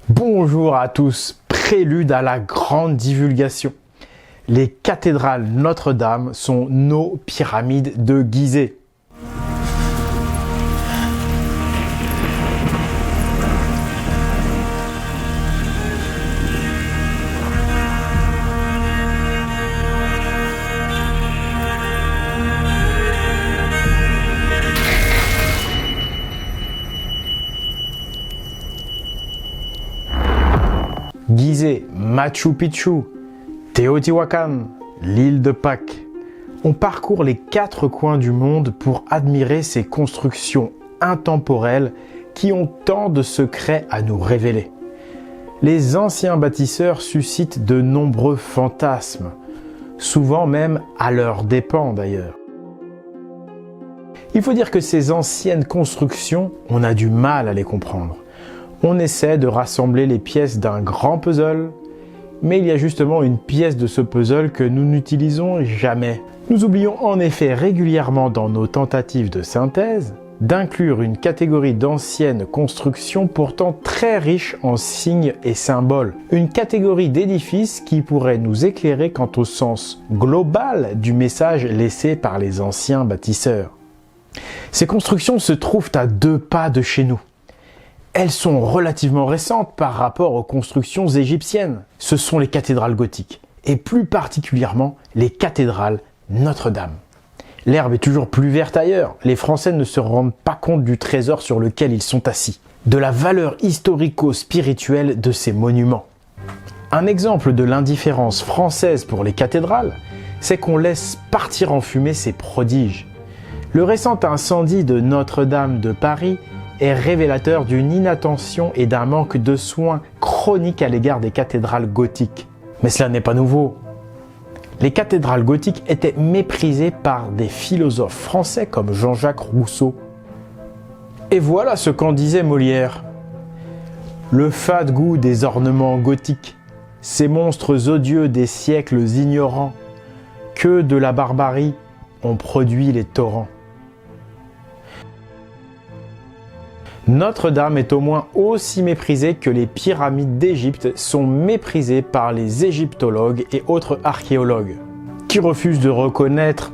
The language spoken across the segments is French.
Bonjour à tous, prélude à la grande divulgation. Les cathédrales Notre-Dame sont nos pyramides de Gizeh. Gizeh, Machu Picchu, Teotihuacan, l'île de Pâques. On parcourt les 4 coins du monde pour admirer ces constructions intemporelles qui ont tant de secrets à nous révéler. Les anciens bâtisseurs suscitent de nombreux fantasmes, souvent même à leurs dépens d'ailleurs. Il faut dire que ces anciennes constructions, on a du mal à les comprendre. On essaie de rassembler les pièces d'un grand puzzle, mais il y a justement une pièce de ce puzzle que nous n'utilisons jamais. Nous oublions en effet régulièrement dans nos tentatives de synthèse d'inclure une catégorie d'anciennes constructions pourtant très riches en signes et symboles. Une catégorie d'édifices qui pourrait nous éclairer quant au sens global du message laissé par les anciens bâtisseurs. Ces constructions se trouvent à 2 pas de chez nous. Elles sont relativement récentes par rapport aux constructions égyptiennes. Ce sont les cathédrales gothiques, et plus particulièrement les cathédrales Notre-Dame. L'herbe est toujours plus verte ailleurs. Les Français ne se rendent pas compte du trésor sur lequel ils sont assis, de la valeur historico-spirituelle de ces monuments. Un exemple de l'indifférence française pour les cathédrales, c'est qu'on laisse partir en fumée ces prodiges. Le récent incendie de Notre-Dame de Paris est révélateur d'une inattention et d'un manque de soins chroniques à l'égard des cathédrales gothiques. Mais cela n'est pas nouveau. Les cathédrales gothiques étaient méprisées par des philosophes français comme Jean-Jacques Rousseau. Et voilà ce qu'en disait Molière. Le fade goût des ornements gothiques, ces monstres odieux des siècles ignorants, que de la barbarie ont produit les torrents. Notre-Dame est au moins aussi méprisée que les pyramides d'Égypte sont méprisées par les égyptologues et autres archéologues, qui refusent de reconnaître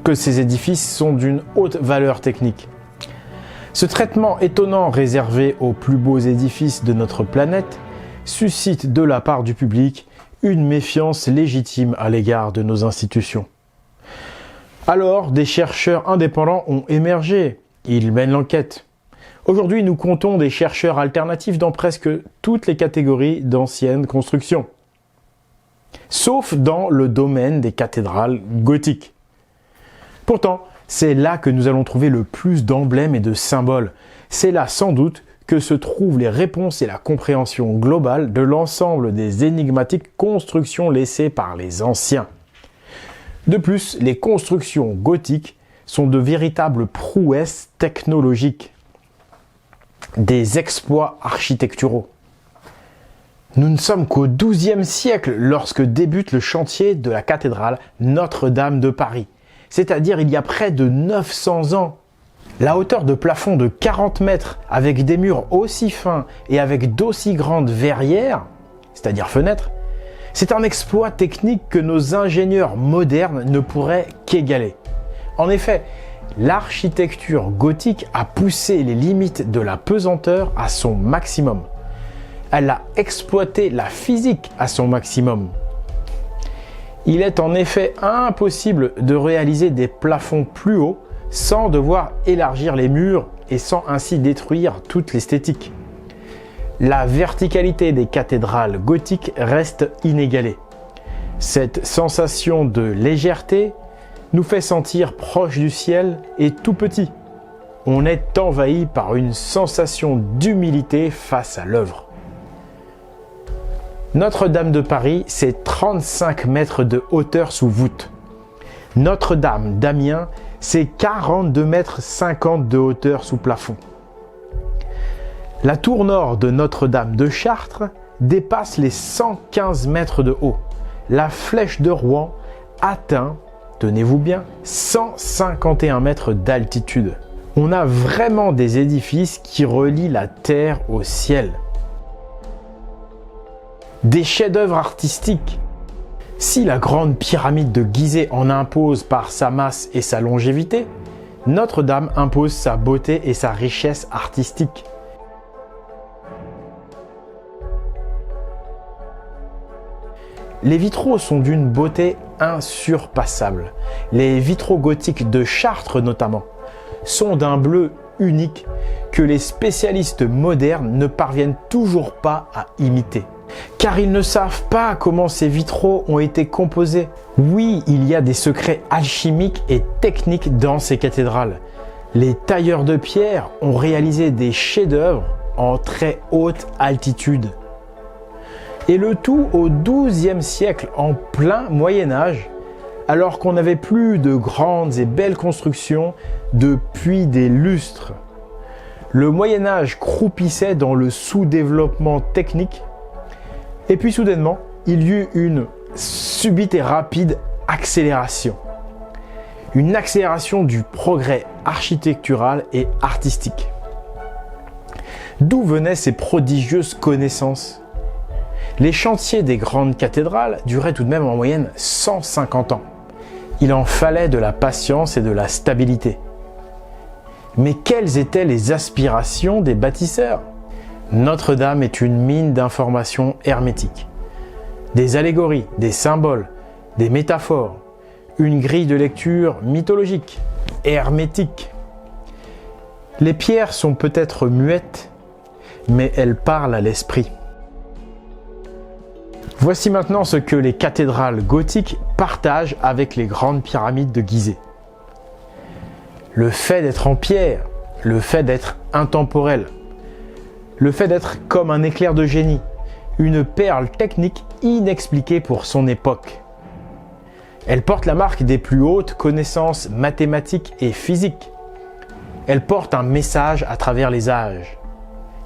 que ces édifices sont d'une haute valeur technique. Ce traitement étonnant réservé aux plus beaux édifices de notre planète suscite de la part du public une méfiance légitime à l'égard de nos institutions. Alors, des chercheurs indépendants ont émergé. Ils mènent l'enquête. Aujourd'hui, nous comptons des chercheurs alternatifs dans presque toutes les catégories d'anciennes constructions, sauf dans le domaine des cathédrales gothiques. Pourtant, c'est là que nous allons trouver le plus d'emblèmes et de symboles. C'est là sans doute que se trouvent les réponses et la compréhension globale de l'ensemble des énigmatiques constructions laissées par les anciens. De plus, les constructions gothiques sont de véritables prouesses technologiques, des exploits architecturaux. Nous ne sommes qu'au XIIe siècle lorsque débute le chantier de la cathédrale Notre-Dame de Paris, c'est-à-dire il y a près de 900 ans. La hauteur de plafond de 40 mètres avec des murs aussi fins et avec d'aussi grandes verrières, c'est-à-dire fenêtres, c'est un exploit technique que nos ingénieurs modernes ne pourraient qu'égaler. En effet, l'architecture gothique a poussé les limites de la pesanteur à son maximum. Elle a exploité la physique à son maximum. Il est en effet impossible de réaliser des plafonds plus hauts sans devoir élargir les murs et sans ainsi détruire toute l'esthétique. La verticalité des cathédrales gothiques reste inégalée. Cette sensation de légèreté nous fait sentir proche du ciel et tout petit. On est envahi par une sensation d'humilité face à l'œuvre. Notre-Dame de Paris, c'est 35 mètres de hauteur sous voûte. Notre-Dame d'Amiens, c'est 42 mètres 50 de hauteur sous plafond. La tour nord de Notre-Dame de Chartres dépasse les 115 mètres de haut. La flèche de Rouen atteint, tenez-vous bien, 151 mètres d'altitude. On a vraiment des édifices qui relient la terre au ciel. des chefs-d'œuvre artistiques. Si la grande pyramide de Gizeh en impose par sa masse et sa longévité, Notre-Dame impose sa beauté et sa richesse artistique. Les vitraux sont d'une beauté insurpassable. Les vitraux gothiques de Chartres notamment sont d'un bleu unique que les spécialistes modernes ne parviennent toujours pas à imiter. Car ils ne savent pas comment ces vitraux ont été composés. Oui, il y a des secrets alchimiques et techniques dans ces cathédrales. Les tailleurs de pierre ont réalisé des chefs-d'œuvre en très haute altitude. Et le tout au XIIe siècle, en plein Moyen-Âge, alors qu'on n'avait plus de grandes et belles constructions depuis des lustres. Le Moyen-Âge croupissait dans le sous-développement technique, et puis soudainement, il y eut une subite et rapide accélération. Une accélération du progrès architectural et artistique. D'où venaient ces prodigieuses connaissances ? Les chantiers des grandes cathédrales duraient tout de même en moyenne 150 ans. Il en fallait de la patience et de la stabilité. Mais quelles étaient les aspirations des bâtisseurs ? Notre-Dame est une mine d'informations hermétiques. Des allégories, des symboles, des métaphores, une grille de lecture mythologique, hermétique. Les pierres sont peut-être muettes, mais elles parlent à l'esprit. Voici maintenant ce que les cathédrales gothiques partagent avec les grandes pyramides de Gizeh. Le fait d'être en pierre, le fait d'être intemporel, le fait d'être comme un éclair de génie, une perle technique inexpliquée pour son époque. Elle porte la marque des plus hautes connaissances mathématiques et physiques. Elle porte un message à travers les âges,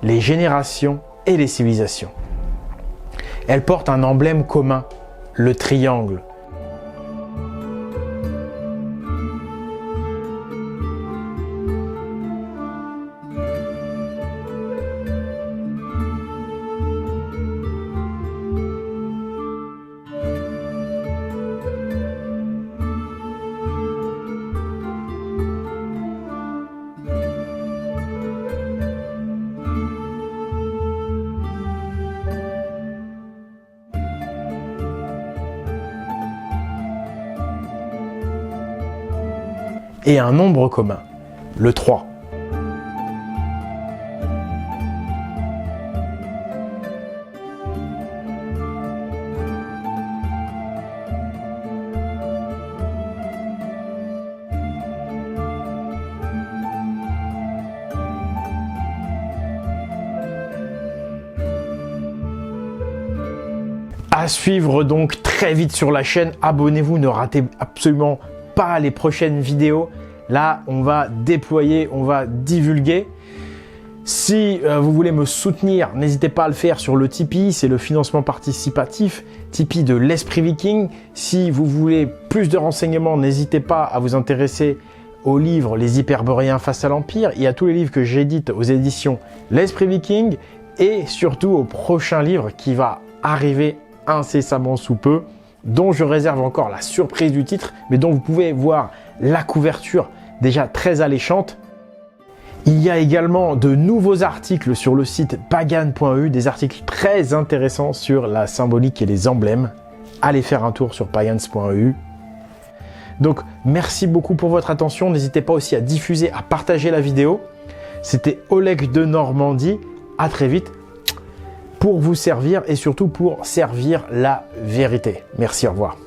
les générations et les civilisations. Elle porte un emblème commun, le triangle. Et un nombre commun, le 3. À suivre donc très vite sur la chaîne, abonnez-vous, ne ratez absolument pas les prochaines vidéos. Là, on va déployer, on va divulguer. Si vous voulez me soutenir, n'hésitez pas à le faire sur le Tipeee, c'est le financement participatif, Tipeee de l'Esprit Viking. Si vous voulez plus de renseignements, n'hésitez pas à vous intéresser au livre Les Hyperboréens face à l'Empire et à tous les livres que j'édite aux éditions l'Esprit Viking et surtout au prochain livre qui va arriver incessamment sous peu, dont je réserve encore la surprise du titre, mais dont vous pouvez voir la couverture déjà très alléchante. Il y a également de nouveaux articles sur le site pagan.eu, des articles très intéressants sur la symbolique et les emblèmes. Allez faire un tour sur pagans.eu. Donc, merci beaucoup pour votre attention. N'hésitez pas aussi à diffuser, à partager la vidéo. C'était Oleg de Normandie. À très vite pour vous servir et surtout pour servir la vérité. Merci, au revoir.